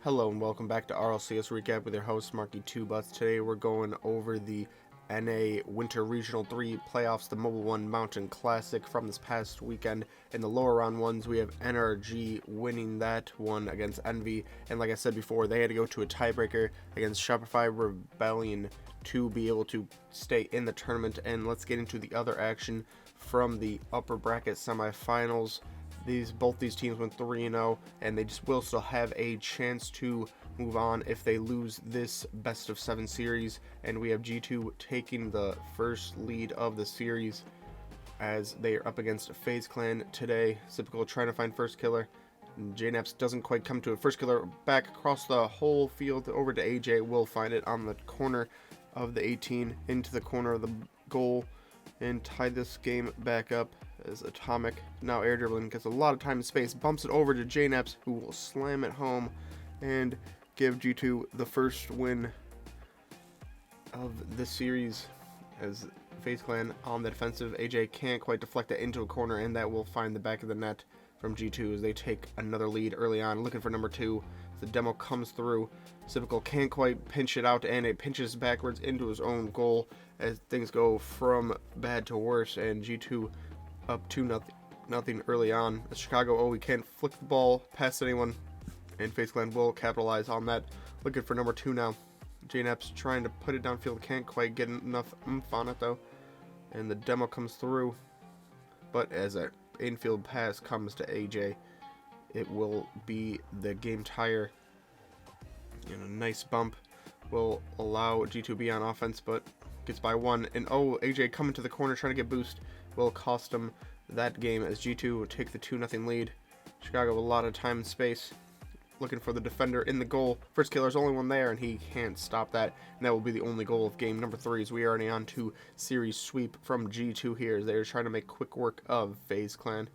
Hello and welcome back to RLCS Recap with your host Marky Two Butts. Today we're going over the NA Winter Regional 3 playoffs, the Mobile One Mountain Classic from this past weekend. In the lower round ones, we have NRG winning that one against Envy, and like I said before, they had to go to a tiebreaker against Shopify Rebellion to be able to stay in the tournament. And let's get into the other action from the upper bracket semifinals. Both these teams went 3-0, and they just will still have a chance to move on if they lose this best of 7 series. And we have G2 taking the first lead of the series as they are up against FaZe Clan today. Sypical trying to find first killer. JNaps doesn't quite come to it. First killer back across the whole field over to AJ. Will find it on the corner of the 18 into the corner of the goal and tie this game back up as Atomic, now air dribbling, gets a lot of time and space, bumps it over to JNaps, who will slam it home and give G2 the first win of the series as FaZe Clan on the defensive. AJ can't quite deflect it into a corner, and that will find the back of the net from G2 as they take another lead early on, looking for number 2. The demo comes through. Sypical can't quite pinch it out, and it pinches backwards into his own goal as things go from bad to worse, and G2 up 2-0 early on. Chicago, we can't flick the ball past anyone, and FaZe Clan will capitalize on that. Looking for number 2 now. JNaps trying to put it downfield, can't quite get enough oomph on it though, and the demo comes through, but as an infield pass comes to AJ, it will be the game tire, and a nice bump will allow G2 to be on offense, but gets by 1, and AJ coming to the corner trying to get boost will cost him that game as G2 will take the 2-0 lead. Chicago with a lot of time and space, looking for the defender in the goal. First killer's only one there, and he can't stop that, and that will be the only goal of game number 3 as we are already on to series sweep from G2 here as they're trying to make quick work of FaZe Clan.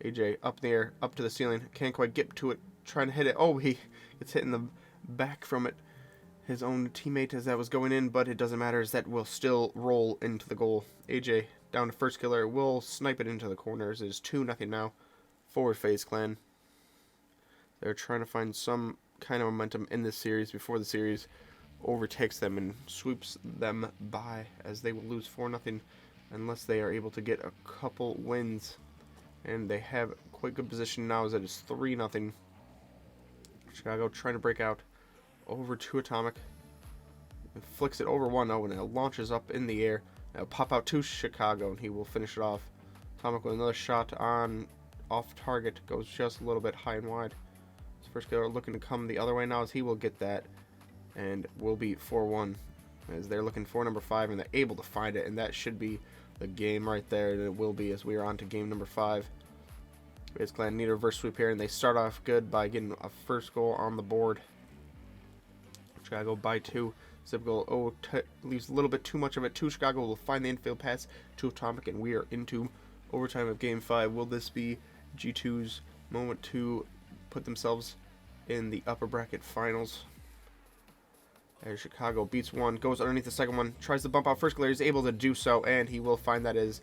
AJ up there, up to the ceiling, can't quite get to it, trying to hit it. He gets hit in the back from it, his own teammate, as that was going in, but it doesn't matter as that will still roll into the goal. AJ down to first killer, will snipe it into the corners. It is 2-0 now for FaZe Clan. They're trying to find some kind of momentum in this series before the series overtakes them and sweeps them by, as they will lose 4-0 unless they are able to get a couple wins. And they have quite good position now as it is 3-0. Chicago trying to break out over to Atomic. It flicks it over 1-0 and it launches up in the air. It'll pop out to Chicago, and he will finish it off. Atomic with another shot on off target, goes just a little bit high and wide. His first killer looking to come the other way now as he will get that, and will be 4-1 as they're looking for number 5, and they're able to find it, and that should be the game right there, and it will be as we are on to game number 5. FaZe Clan need a reverse sweep here, and they start off good by getting a first goal on the board. Chicago by 2. Sypical leaves a little bit too much of it to Chicago. Will find the infield pass to Atomic, and we are into overtime of game 5. Will this be G2's moment to put themselves in the upper bracket finals? As Chicago beats 1, goes underneath the second one, tries to bump out first killer, is able to do so, and he will find that as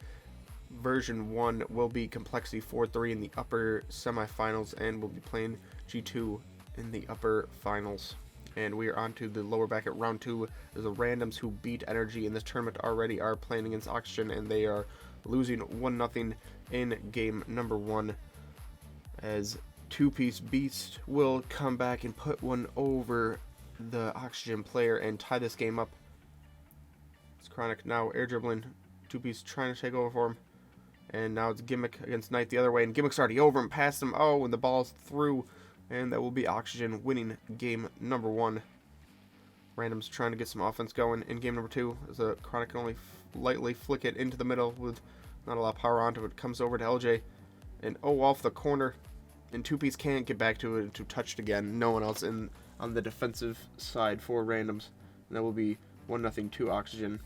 version 1 will be Complexity 4-3 in the upper semifinals, and will be playing G2 in the upper finals. And we are on to the lower bracket round 2. The randoms who beat Energy in this tournament already are playing against Oxygen, and they are losing 1-0 in game number 1 as Two-Piece Beast will come back and put one over the Oxygen player and tie this game up. It's Chronic now air dribbling. Two-Piece trying to take over for him, and now it's Gimmick against Knight the other way, and Gimmick's already over him, past him. And the ball's through, and that will be Oxygen winning game number 1. Randoms trying to get some offense going in game number 2 as the Chronic can only lightly flick it into the middle with not a lot of power onto it. Comes over to LJ, and off the corner, and Two-Piece can't get back to it to touch it again. No one else on the defensive side for randoms, and that will be 1-0 to Oxygen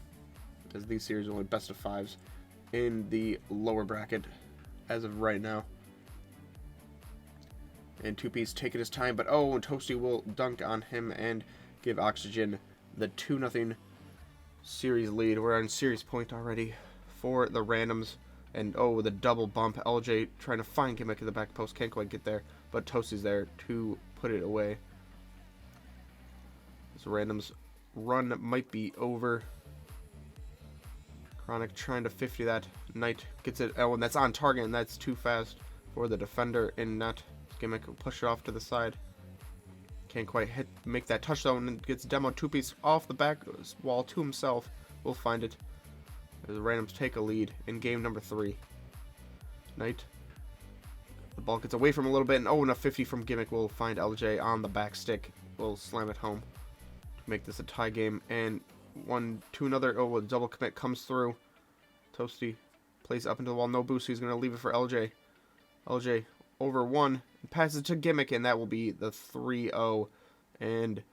as these series are only best of 5s in the lower bracket as of right now. And Two-Piece taking his time, but and Toasty will dunk on him and give Oxygen the 2-0 series lead. We're on series point already for the randoms, and with a double bump, LJ trying to find Gimmick at the back post, can't quite get there, but Toasty's there to put it away. So Random's run might be over. Chronic trying to 50 that. Knight gets it. Oh, and that's on target, and that's too fast for the defender in net. Gimmick will push it off to the side. Can't quite make that touchdown, and gets Demo two-piece off the back wall to himself. We'll find it. As the Randoms take a lead in game number 3. Knight. The ball gets away from him a little bit, and and a 50 from Gimmick will find LJ on the back stick. We'll slam it home to make this a tie game. And one to another. A double commit comes through. Toasty plays up into the wall. No boost. He's going to leave it for LJ. LJ over one. Passes to Gimmick, and that will be the 3-0. And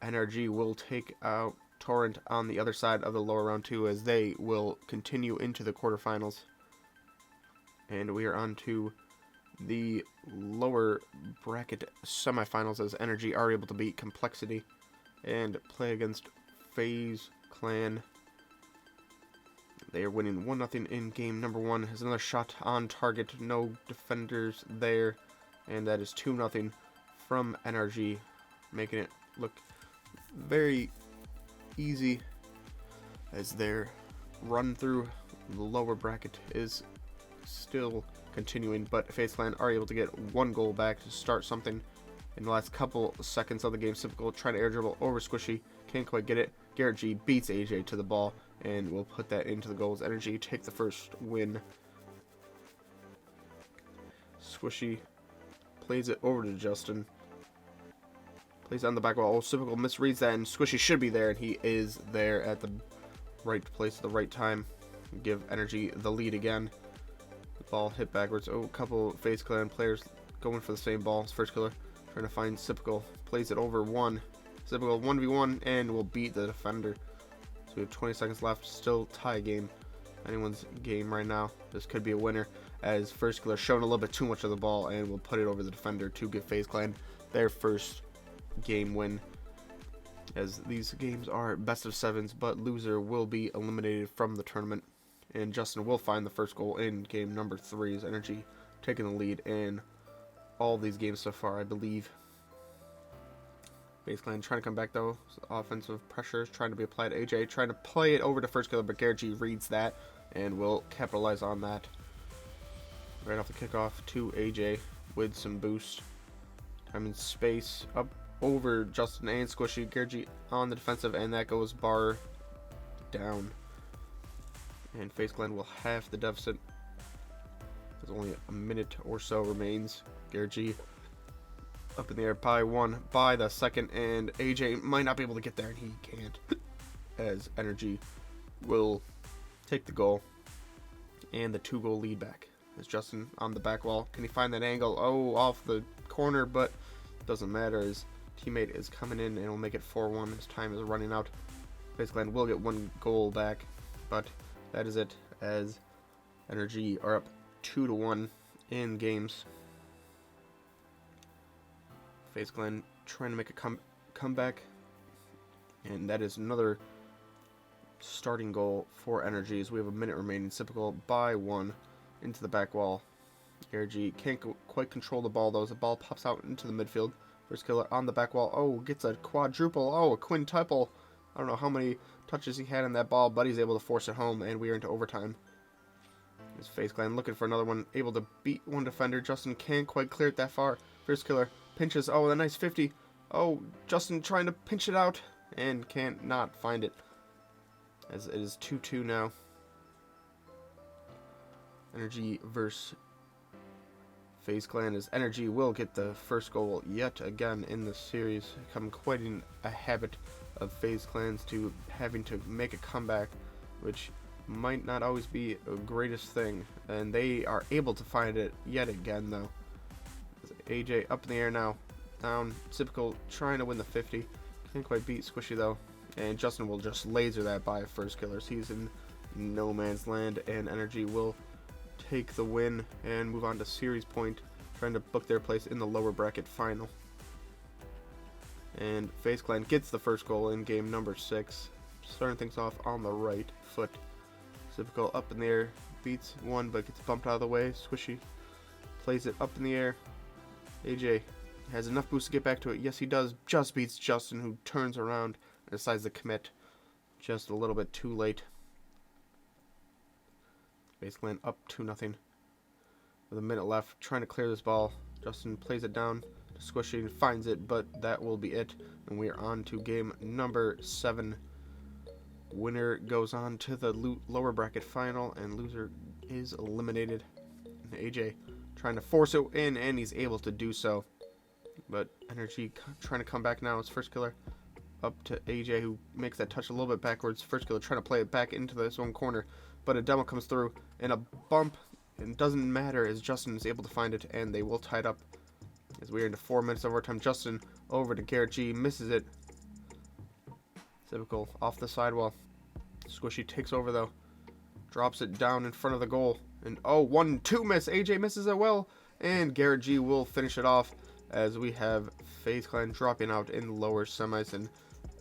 NRG will take out Torrent on the other side of the lower round 2 as they will continue into the quarterfinals. And we are on to the lower bracket semifinals as NRG are able to beat Complexity and play against FaZe Clan. They are winning 1-0 in game number 1. Has another shot on target. No defenders there. And that is 2-0 from NRG, making it look very easy as their run through the lower bracket is still continuing, but FaZe Clan are able to get 1 goal back to start something in the last couple seconds of the game. Simple trying to air dribble over Squishy, can't quite get it. Garrett G beats AJ to the ball and will put that into the goals. NRG take the first win. Squishy plays it over to Justin. Plays on the back wall. Simple misreads that, and Squishy should be there, and he is there at the right place at the right time. Give NRG the lead again. The ball hit backwards. A couple FaZe Clan players going for the same ball. First killer trying to find Sipical. Plays it over one. Sipical 1v1 and will beat the defender. So we have 20 seconds left. Still tie game. Anyone's game right now. This could be a winner as First Killer showing a little bit too much of the ball and will put it over the defender to give FaZe Clan their first game win. As these games are best of 7s, but loser will be eliminated from the tournament. And Justin will find the first goal in game number 3 as NRG taking the lead in all these games so far, I believe. FaZe Clan trying to come back though. Offensive pressure is trying to be applied to AJ, trying to play it over to First Killer, but Garrett G reads that and will capitalize on that. Right off the kickoff to AJ with some boost. Time and space up over Justin and Squishy. Garrett G on the defensive, and that goes bar down. And FaZe Clan will have the deficit. There's only a minute or so remains. Garrett G up in the air by 1 by the second, and AJ might not be able to get there, and he can't. As NRG will take the goal and the 2-goal lead back. As Justin on the back wall, can he find that angle? Oh, off the corner, but doesn't matter as teammate is coming in and will make it 4-1. His time is running out. FaZe Clan will get 1 goal back, but that is it as NRG are up 2-1 in games. FaZe Clan trying to make a comeback, and that is another starting goal for NRG as we have a minute remaining. Typical by 1 into the back wall. Garrett G can't quite control the ball though as the ball pops out into the midfield. First Killer on the back wall. Oh, gets a quadruple. Oh, a quintuple. I don't know how many touches he had in that ball, but he's able to force it home, and we are into overtime. This FaZe Clan looking for another one, able to beat one defender. Justin can't quite clear it that far. First Killer pinches. Oh, a nice 50. Oh, Justin trying to pinch it out and can't not find it. As it is 2-2 now. NRG versus FaZe Clan as NRG will get the first goal yet again in the series. Become quite a habit of FaZe Clans to having to make a comeback, which might not always be the greatest thing. And they are able to find it yet again though. As AJ up in the air now. Down. Typical trying to win the 50. Can't quite beat Squishy though. And Justin will just laser that by First Killers. He's in no man's land, and NRG will take the win and move on to series point, trying to book their place in the lower bracket final. And FaZe Clan gets the first goal in game number 6, starting things off on the right foot. Typical up in the air, beats one but gets bumped out of the way. Squishy plays it up in the air. AJ Has enough boost to get back to it. Yes, he does. Just beats Justin, who turns around and decides to commit just a little bit too late. Basically up 2-0 with a minute left. Trying to clear this ball. Justin plays it down to Squishy and finds it, but that will be it. And we are on to game number 7. Winner goes on to the lower bracket final, and loser is eliminated. And AJ trying to force it in, and he's able to do so. But Energy trying to come back now. His first killer up to AJ, who makes that touch a little bit backwards. First killer trying to play it back into this one corner, but a demo comes through, and a bump. It doesn't matter as Justin is able to find it, and they will tie it up as we are into 4 minutes of overtime. Justin over to Garrett G, misses it. Typical off the sidewall. Squishy takes over though, drops it down in front of the goal, and 1-2 miss. AJ misses it well, and Garrett G will finish it off as we have FaZe Clan dropping out in the lower semis and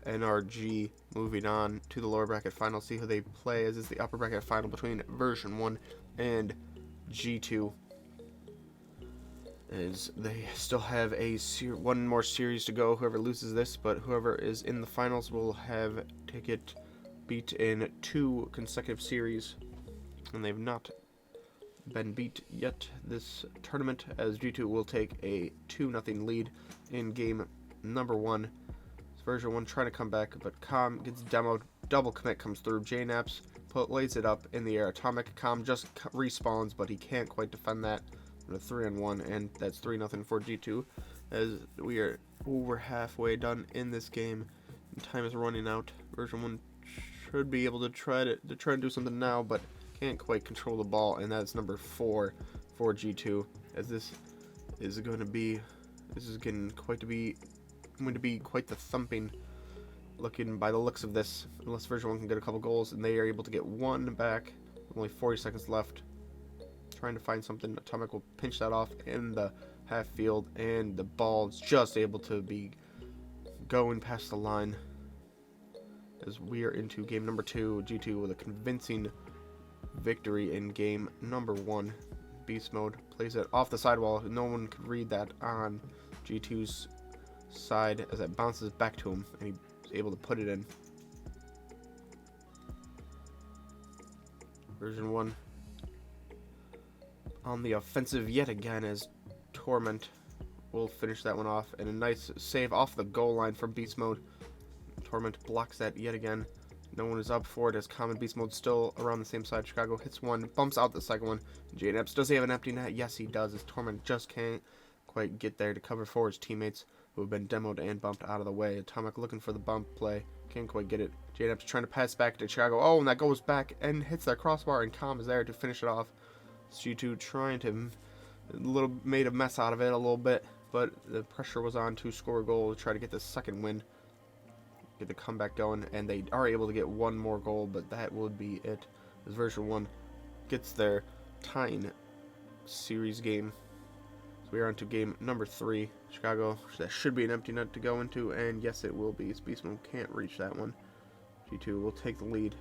NRG moving on to the lower bracket final. See who they play, as is the upper bracket final between version 1 and G2, as they still have one more series to go. Whoever loses this, but whoever is in the finals will have to get beat in 2 consecutive series, and they've not been beat yet this tournament, as G2 will take a 2-0 lead in game number 1. Version 1 trying to come back, but Com gets demoed. Double commit comes through. JNaps lays it up in the air. Atomic Com just respawns, but he can't quite defend that. A 3-on-1, and that's 3-0 for G2, as we are over halfway done in this game, and time is running out. Version 1 should be able to try to do something now, but can't quite control the ball, and that's number 4 for G2, as this is going to be quite the thumping, looking by the looks of this, unless Version 1 can get a couple goals, and they are able to get 1 back. Only 40 seconds left. Trying to find something. Atomic will pinch that off in the half field, and the ball's just able to be going past the line, as we are into game number 2. G2 with a convincing victory in game number 1. Beast mode plays it off the sidewall. No one could read that on G2's side, as it bounces back to him, and he's able to put it in. Version 1 on the offensive yet again, as Torment will finish that one off, and a nice save off the goal line from Beast Mode. Torment blocks that yet again. No one is up for it, as Common Beast Mode still around the same side. Chicago hits one, bumps out the second one. JNaps, does he have an empty net? Yes, he does, as Torment just can't quite get there to cover for his teammates, who have been demoed and bumped out of the way. Atomic looking for the bump play, can't quite get it. JNaps trying to pass back to Chicago. And that goes back and hits that crossbar, and Com is there to finish it off. G2 trying to made a mess out of it a little bit, but the pressure was on to score a goal to try to get the second win, get the comeback going, and they are able to get 1 more goal, but that would be it, as Version 1 gets their tying series game. So we are on to game number 3. Chicago, that should be an empty net to go into, and yes, it will be. Beastman can't reach that one. G2 will take the lead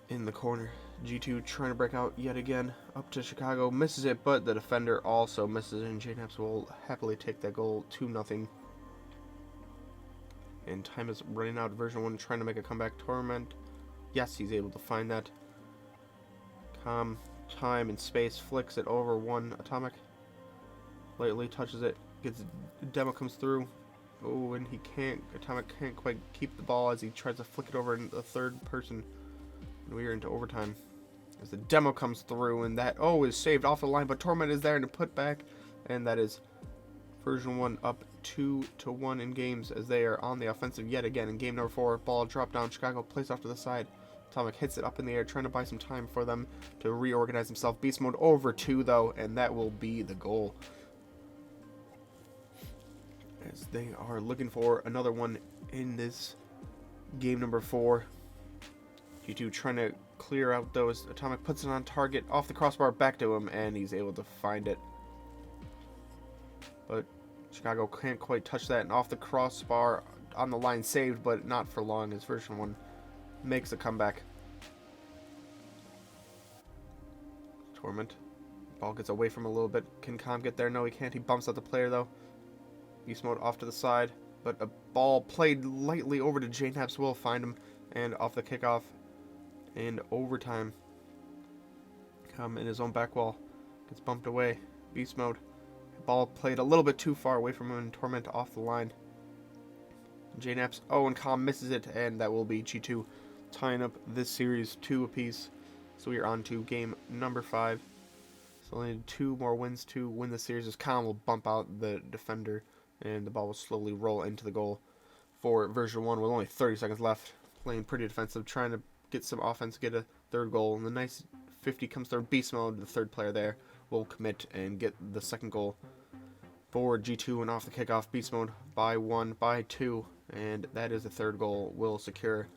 in the corner. G2 trying to break out yet again, up to Chicago, misses it, but the defender also misses, and JNaps will happily take that goal, 2-0. And time is running out. Version 1 trying to make a comeback. Torment, yes, he's able to find that. Time and space flicks it over one. Atomic lightly touches it, gets demo, comes through. Oh, and Atomic can't quite keep the ball as he tries to flick it over in the third person. And we are into overtime, as the demo comes through, and that is saved off the line, but Torment is there to put back, and that is Version 1 up 2-1 in games, as they are on the offensive yet again in game number 4. Ball dropped down. Chicago plays off to the side. Atomic hits it up in the air, trying to buy some time for them to reorganize himself. Beast Mode over 2 though, and that will be the goal, as they are looking for another one in this game number 4. G2 trying to clear out those. Atomic puts it on target, off the crossbar, back to him, and he's able to find it. But Chicago can't quite touch that, and off the crossbar, on the line, saved, but not for long, as Version 1 makes a comeback. Torment Ball gets away from him a little bit. Can Calm get there? No, he can't. He bumps out the player, though. Beast Mode off to the side. But a ball played lightly over to JKnaps will find him. And off the kickoff. In overtime. Calm in his own back wall. Gets bumped away. Beast Mode. Ball played a little bit too far away from him, and Torment off the line. JKnaps. Oh, and Calm misses it. And that will be G2 tying up this series 2 apiece. So we are on to game number 5. So only 2 more wins to win the series, as Calm will bump out the defender and the ball will slowly roll into the goal for version 1 with only 30 seconds left. Playing pretty defensive, trying to get some offense, get a third goal. And the nice 50 comes through Beast Mode. The third player there will commit and get the second goal for G2. And off the kickoff, Beast Mode by 1, by 2. And that is the third goal. Will secure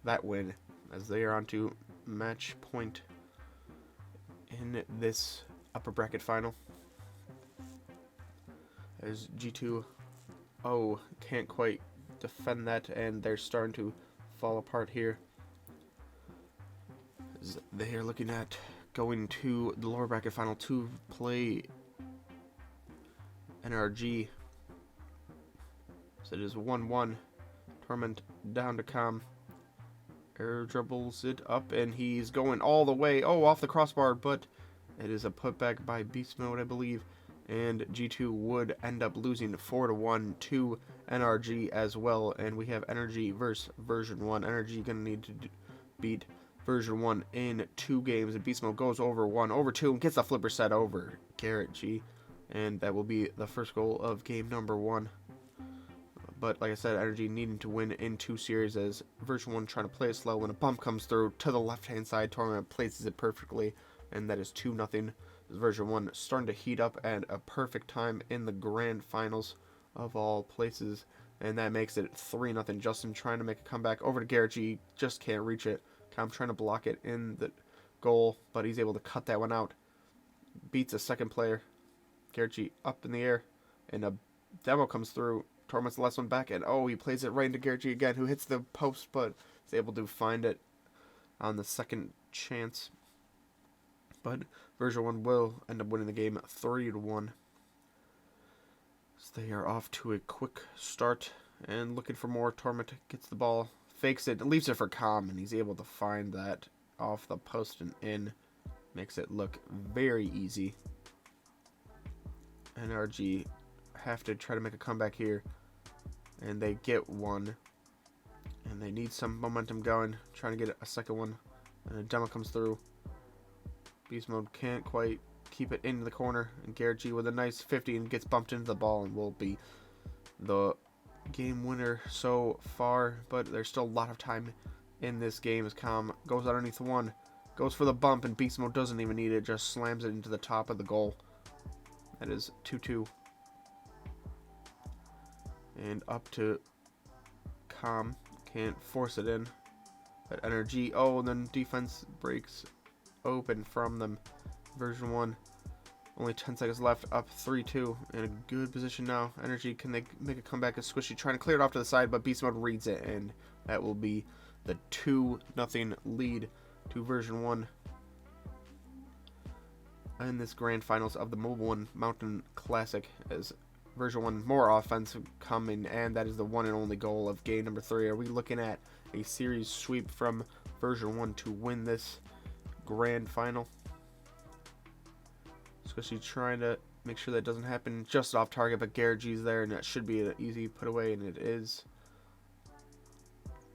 that win as they are on to match point in this upper bracket final, as G2 can't quite defend that, and they're starting to fall apart here as they are looking at going to the lower bracket final to play NRG. So it is 1-1. Torment down to Calm. Air dribbles it up, and he's going all the way. Oh, off the crossbar, but it is a putback by Beast Mode, I believe. And G2 would end up losing 4-1 to NRG as well. And we have Energy versus version 1. Energy going to need to beat version 1 in 2 games. And Beast Mode goes over 1, over 2, and gets the flipper set over Garrett G. And that will be the first goal of game number 1. But like I said, Energy needing to win in 2 series, as version 1 trying to play it slow. When a bump comes through to the left-hand side, Torment places it perfectly, and that is 2-0. Version 1 starting to heat up at a perfect time in the grand finals of all places, and that makes it 3-0. Justin trying to make a comeback over to Garrett G, just can't reach it. Calm trying to block it in the goal, but he's able to cut that one out. Beats a second player. Garrett G up in the air, and a demo comes through. Torment's the last one back, and he plays it right into Garrett G again, who hits the post, but is able to find it on the second chance. But version 1 will end up winning the game 3-1. So they are off to a quick start and looking for more. Torment gets the ball, fakes it, leaves it for Calm, and he's able to find that off the post and in. Makes it look very easy. NRG have to try to make a comeback here, and they get one. And they need some momentum going, trying to get a second one. And a demo comes through. Beast Mode can't quite keep it into the corner, and Garrett G with a nice 50 and gets bumped into the ball and will be the game winner so far. But there's still a lot of time in this game as Calm goes underneath one, goes for the bump, and Beast Mode doesn't even need it, just slams it into the top of the goal. That is 2-2. And up to Calm, can't force it in. But Energy, and then defense breaks open from them. Version 1, only 10 seconds left, up 3-2, in a good position now. Energy, can they make a comeback? As Squishy trying to clear it off to the side, but Beast Mode reads it, and that will be the 2-0 lead to version 1 in this grand finals of the Mobile One Mountain Classic, as version 1 more offense coming, and that is the one and only goal of game number 3. Are we looking at a series sweep from version 1 to win this grand final? Squishy trying to make sure that doesn't happen, just off target, but Garrett G's there, and that should be an easy put away, and it is.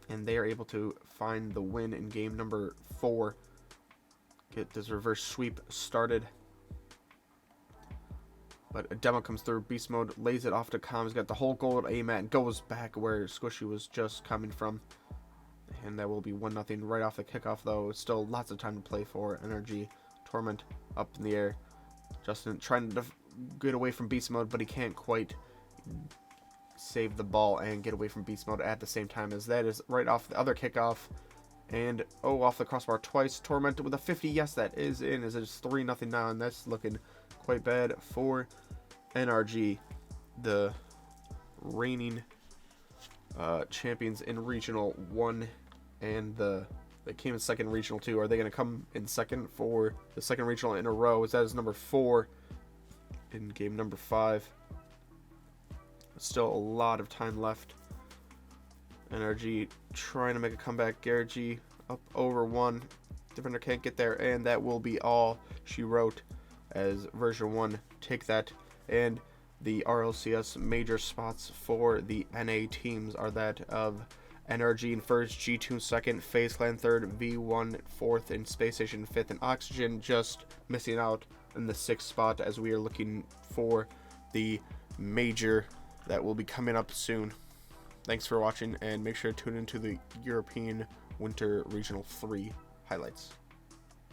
And they are able to find the win in game number 4. Get this reverse sweep started. But a demo comes through. Beast Mode lays it off to Calm. He's got the whole goal to aim at and goes back where Squishy was just coming from. And that will be 1-0 right off the kickoff, though. Still lots of time to play for Energy. Torment up in the air. Justin trying to get away from Beast Mode, but he can't quite save the ball and get away from Beast Mode at the same time, as that is right off the other kickoff. And off the crossbar twice. Torment with a 50. Yes, that is in, as it's 3-0 now, and that's looking quite bad for NRG, the reigning champions in Regional 1 and the They came in second regional 2. Are they going to come in second for the second regional in a row? As that is number 4 in game number 5. Still a lot of time left. NRG trying to make a comeback. Garagy up over 1. Defender can't get there, and that will be all she wrote as version 1 take that. And the RLCS major spots for the NA teams are that of NRG in first, G2 in second, FaZe Clan third, V1 fourth, and Space Station fifth, and Oxygen just missing out in the 6th spot as we are looking for the major that will be coming up soon. Thanks for watching, and make sure to tune into the European Winter Regional 3 highlights.